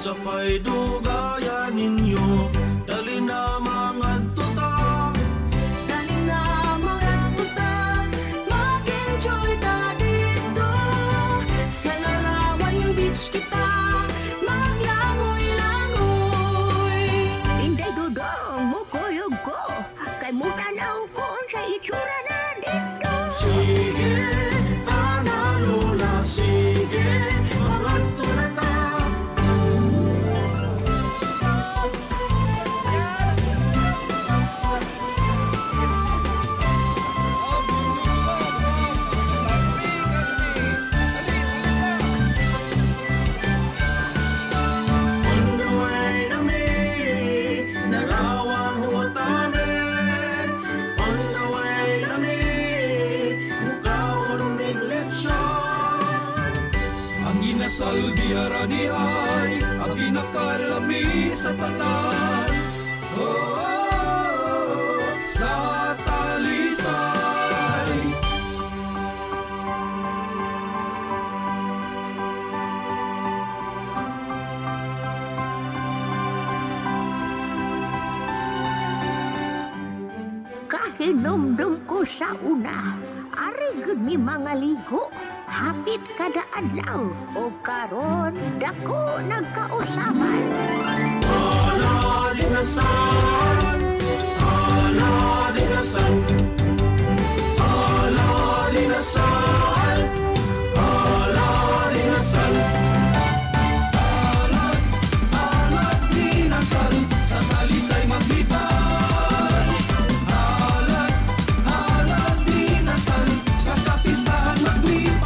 Sapay dugayan ninyo, dali na mga tuta. Dali na mga tuta, mag-enjoy ta dito. Sa Larawan Beach kita, maglangoy-langoy. Hindi dudong mo kuyog ko, kay mutanaw ko sa itsura na dito. Sige, panalula, sige, mga tulata. Salbiara di ay ang ginakalami sa tatan. Sa Talisay. Kahinumdum ko sa una, ari gud mi mga ligo. Hapit kada adlaw o karon dako nagkausapan. Ala dinasan, ala dinasan, ala dinasan, ala dinasan. Alat dinasal sa Talisay maglipay. Alat dinasal sa kapistahan maglipay.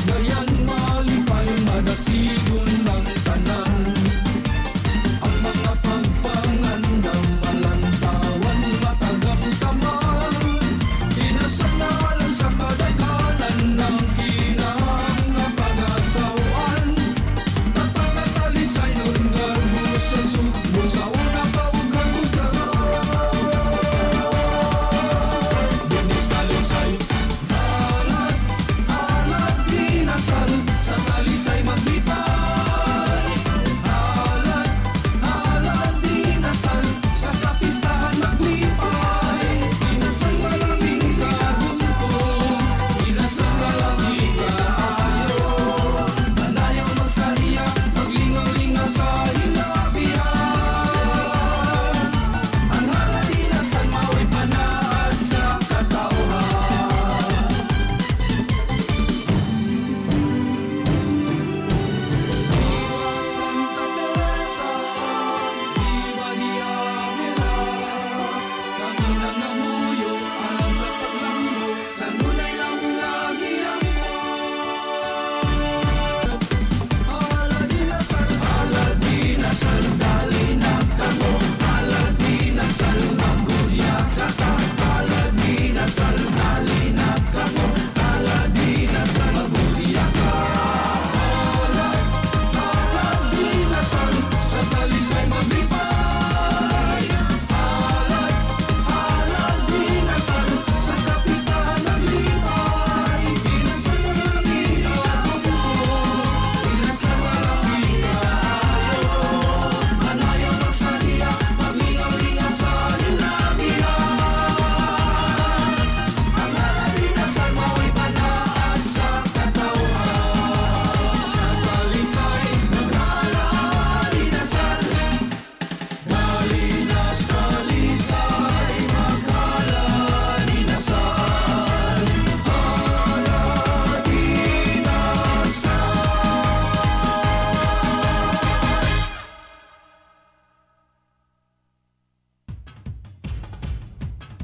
Dayan malipay, madasigon ng tanan. Ang mga pagpangandang malantawan, matagang taman. Dinasanalan sa kadaghanan ng kinang pag-asawan. Tatanga Talisay nun garbo sa sukbo sa una paugagugan. Bunis Talisay, sa Talisay maglipay. Alat dinasal sa kapistahan maglipay. Dinasal malaming kabungko, dinasal malaming kaayo. Manayaw magsariya, maglingaw-lingaw sa hilabihan. Ang hala dinasal maway panaad sa katauhan.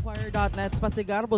Choir.net Pasigar